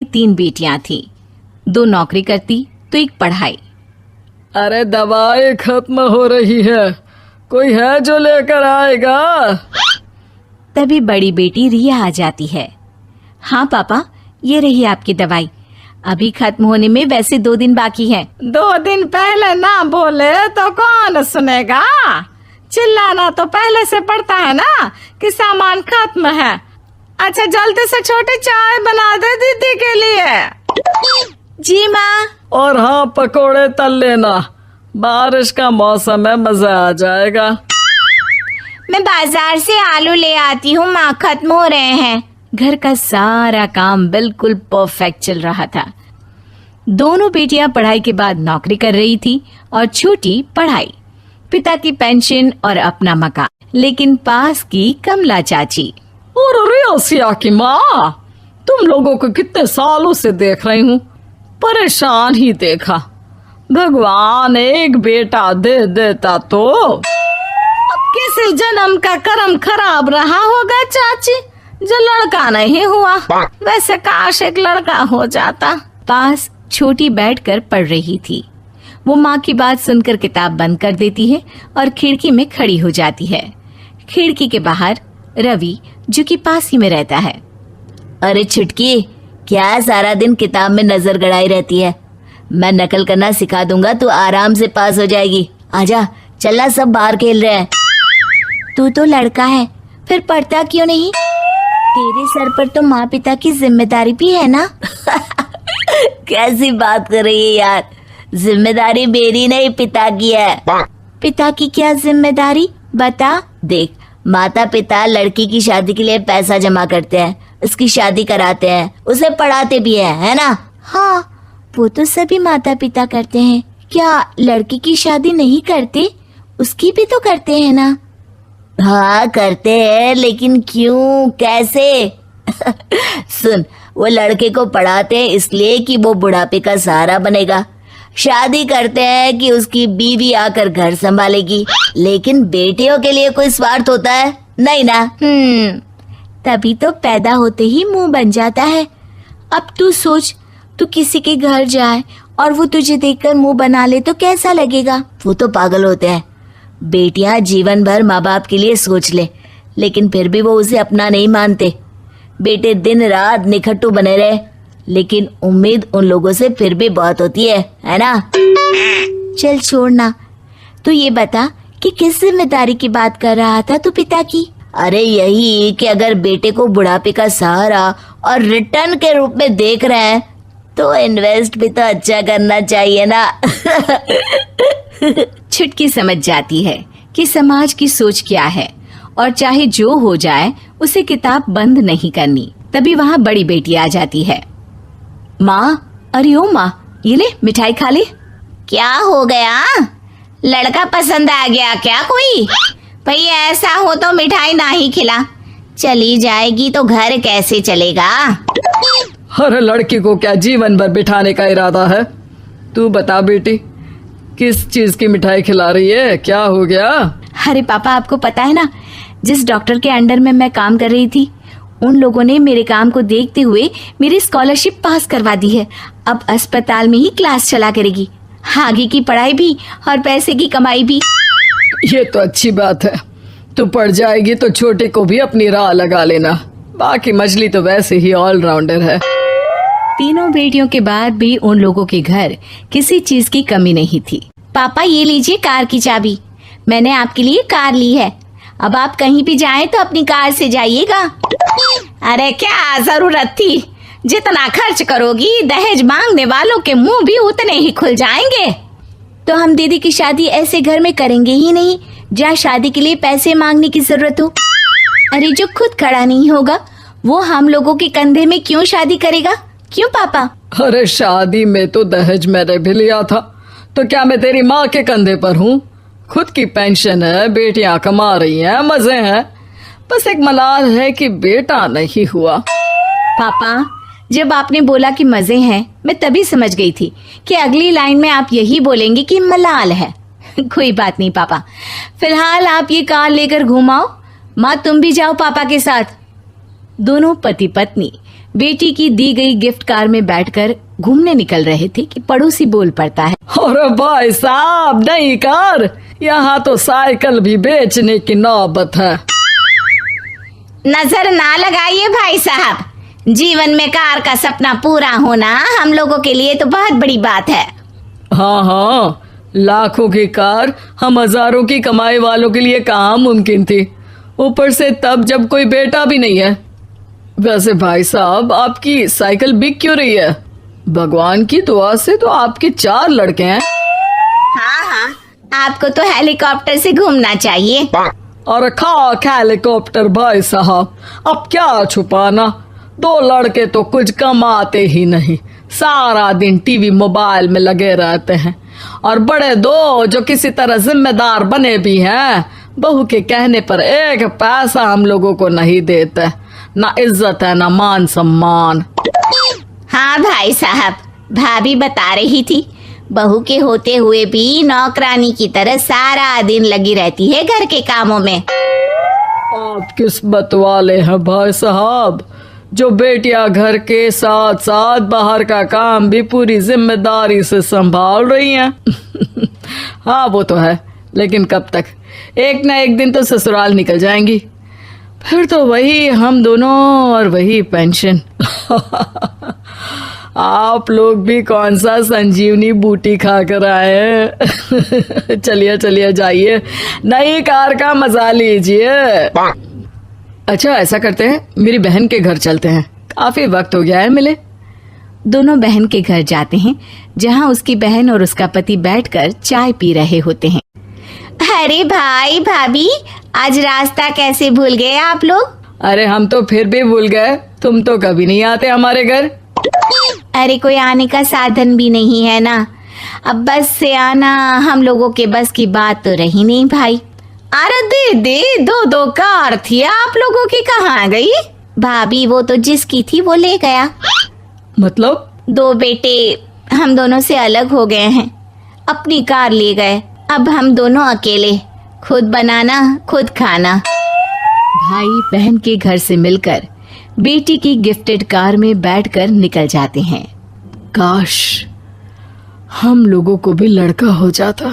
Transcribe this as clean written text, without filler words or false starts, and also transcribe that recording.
3 बेटियां थीं। 2 नौकरी करती तो एक पढ़ाई। अरे दवाई खत्म हो रही है, कोई है जो लेकर आएगा? तभी बड़ी बेटी रिया आ जाती है। हाँ पापा, ये रही आपकी दवाई। अभी खत्म होने में वैसे 2 दिन बाकी हैं। 2 दिन पहले ना बोले तो कौन सुनेगा? चिल्लाना तो पहले से पड़ता है ना कि सामान खत्म है। अच्छा जल्दी से छोटी चाय बना दे दीदी के लिए। जी माँ। और हाँ, पकोड़े तल लेना, बारिश का मौसम है, मजा आ जाएगा। मैं बाजार से आलू ले आती हूँ माँ, खत्म हो रहे हैं। घर का सारा काम बिल्कुल परफेक्ट चल रहा था। दोनों बेटियां पढ़ाई के बाद नौकरी कर रही थी और छोटी पढ़ाई, पिता की पेंशन और अपना मकान। लेकिन पास की कमला चाची। और रियासिया की माँ, तुम लोगों को कितने सालों से देख रही हूँ, परेशान ही देखा। भगवान एक बेटा दे देता तो। किसी जन्म का कर्म खराब रहा होगा चाची, जो लड़का नहीं हुआ। वैसे काश एक लड़का हो जाता। पास छोटी बैठकर पढ़ रही थी। वो माँ की बात सुनकर किताब बंद कर देती है और खिड़की में खड़ी हो जाती है। खिड़की के बाहर रवि, जो कि पास ही में रहता है। अरे छुटकी, क्या सारा दिन किताब में नजर गड़ाई रहती है? मैं नकल करना सिखा दूंगा, तू आराम से पास हो जाएगी। आजा, चलना, सब बाहर खेल रहे हैं। तू तो लड़का है, फिर पढ़ता क्यों नहीं? तेरे सर पर तो माँ पिता की जिम्मेदारी भी है ना। कैसी बात कर रही है यार? जिम्मेदारी मेरी नहीं, पिता की है। पिता की क्या जिम्मेदारी, बता। देख, माता पिता लड़की की शादी के लिए पैसा जमा करते हैं, उसकी शादी कराते हैं, उसे पढ़ाते भी है ना? हाँ, वो तो सभी माता पिता करते हैं। क्या लड़की की शादी नहीं करते? उसकी भी तो करते हैं ना। हाँ करते हैं, लेकिन क्यों, कैसे? सुन, वो लड़के को पढ़ाते हैं इसलिए कि वो बुढ़ापे का सहारा बनेगा। शादी करते हैं कि उसकी बीवी आकर घर संभालेगी। लेकिन बेटियों के लिए कोई स्वार्थ होता है? नहीं ना। तभी तो पैदा होते ही मुंह बन जाता है। अब तू सोच, तू किसी के घर जाए और वो तुझे देखकर मुंह बना ले तो कैसा लगेगा? वो तो पागल होते हैं। बेटियां जीवन भर माँ बाप के लिए सोच ले, लेकिन फिर भी वो उसे अपना नहीं मानते। बेटे दिन रात निखट्टू बने रहे, लेकिन उम्मीद उन लोगों से फिर भी बहुत होती है ना? चल छोड़ना, तू ये बता कि किस जिम्मेदारी की बात कर रहा था तू पिता की? अरे यही कि अगर बेटे को बुढ़ापे का सहारा और रिटर्न के रूप में देख रहे हैं तो इन्वेस्ट भी तो अच्छा करना चाहिए ना। छुटकी समझ जाती है कि समाज की सोच क्या है और चाहे जो हो जाए उसे किताब बंद नहीं करनी। तभी वहाँ बड़ी बेटी आ जाती है। माँ, अरे ओ माँ, ये ले मिठाई खा ले। क्या हो गया? लड़का पसंद आ गया क्या कोई? भाई ऐसा हो तो मिठाई ना ही खिला, चली जाएगी तो घर कैसे चलेगा? अरे लड़की को क्या जीवन भर बिठाने का इरादा है? तू बता बेटी, किस चीज की मिठाई खिला रही है, क्या हो गया? अरे पापा, आपको पता है ना, जिस डॉक्टर के अंडर में मैं काम कर रही थी, उन लोगों ने मेरे काम को देखते हुए मेरी स्कॉलरशिप पास करवा दी है। अब अस्पताल में ही क्लास चला करेगी, आगे की पढ़ाई भी और पैसे की कमाई भी। ये तो अच्छी बात है। तू पढ़ जाएगी तो छोटे को भी अपनी राह लगा लेना। बाकी मछली तो वैसे ही ऑलराउंडर है। तीनों बेटियों के बाद भी उन लोगों के घर किसी चीज की कमी नहीं थी। पापा, ये लीजिए कार की चाबी, मैंने आपके लिए कार ली है। अब आप कहीं भी जाएं तो अपनी कार से जाइएगा। अरे क्या जरूरत थी? जितना खर्च करोगी दहेज मांगने वालों के मुंह भी उतने ही खुल जाएंगे। तो हम दीदी की शादी ऐसे घर में करेंगे ही नहीं जहाँ शादी के लिए पैसे मांगने की जरूरत हो। अरे जो खुद खड़ा नहीं होगा वो हम लोगों के कंधे में क्यों शादी करेगा? क्यों पापा? अरे शादी में तो दहेज मैंने भी लिया था, तो क्या मैं तेरी माँ के कंधे पर हूँ? खुद की पेंशन है, बेटियां कमा रही हैं, मजे हैं। बस एक मलाल है कि बेटा नहीं हुआ। पापा, जब आपने बोला कि मजे हैं, मैं तभी समझ गई थी कि अगली लाइन में आप यही बोलेंगे कि मलाल है। कोई बात नहीं पापा, फिलहाल आप ये कार लेकर घुमाओ। माँ, तुम भी जाओ पापा के साथ। दोनों पति पत्नी बेटी की दी गई गिफ्ट कार में बैठकर घूमने निकल रहे थे कि पड़ोसी बोल पड़ता है। अरे भाई साहब, नई कार, यहाँ तो साइकिल भी बेचने की नौबत है। नजर ना लगाइए भाई साहब, जीवन में कार का सपना पूरा होना हम लोगों के लिए तो बहुत बड़ी बात है। हाँ हाँ, लाखों की कार हम हजारों की कमाई वालों के लिए कहाँ मुमकिन थी, ऊपर से तब जब कोई बेटा भी नहीं है। वैसे भाई साहब, आपकी साइकिल बिक क्यों रही है? भगवान की दुआ से तो आपके 4 लड़के हैं। हाँ हाँ, आपको तो हेलीकॉप्टर से घूमना चाहिए। और खाक हेलीकॉप्टर भाई साहब, अब क्या छुपाना, 2 लड़के तो कुछ कमाते ही नहीं, सारा दिन टीवी मोबाइल में लगे रहते हैं। और बड़े 2 जो किसी तरह जिम्मेदार बने भी हैं, बहू के कहने पर 1 पैसा हम लोगों को नहीं देते, ना इज्जत है ना मान सम्मान। हाँ भाई साहब, भाभी बता रही थी, बहू के होते हुए भी नौकरानी की तरह सारा दिन लगी रहती है घर के कामों में। आप किस्मत वाले हैं भाई साहब, जो बेटियां घर के साथ साथ बाहर का काम भी पूरी जिम्मेदारी से संभाल रही हैं। हाँ वो तो है, लेकिन कब तक? एक ना एक दिन तो ससुराल निकल जाएंगी, फिर तो वही हम दोनों और वही पेंशन। आप लोग भी कौन सा संजीवनी बूटी खा कर आए हैं। चलिए चलिए जाइए, नई कार का मजा लीजिए। अच्छा ऐसा करते हैं, मेरी बहन के घर चलते हैं, काफी वक्त हो गया है मिले। दोनों बहन के घर जाते हैं, जहाँ उसकी बहन और उसका पति बैठकर चाय पी रहे होते हैं। अरे भाई भाभी, आज रास्ता कैसे भूल गए आप लोग? अरे हम तो फिर भी भूल गए, तुम तो कभी नहीं आते हमारे घर। अरे कोई आने का साधन भी नहीं है ना, अब बस से आना हम लोगों के बस की बात तो रही नहीं भाई। अरे दीदी, 2 कार थी, आप लोगों की कहाँ गई? भाभी वो तो जिसकी थी वो ले गया। मतलब? 2 बेटे हम दोनों से अलग हो गए हैं, अपनी कार ले गए, अब हम दोनों अकेले, खुद बनाना खुद खाना। भाई बहन के घर से मिलकर बेटी की गिफ्टेड कार में बैठकर निकल जाते हैं। काश हम लोगों को भी लड़का हो जाता।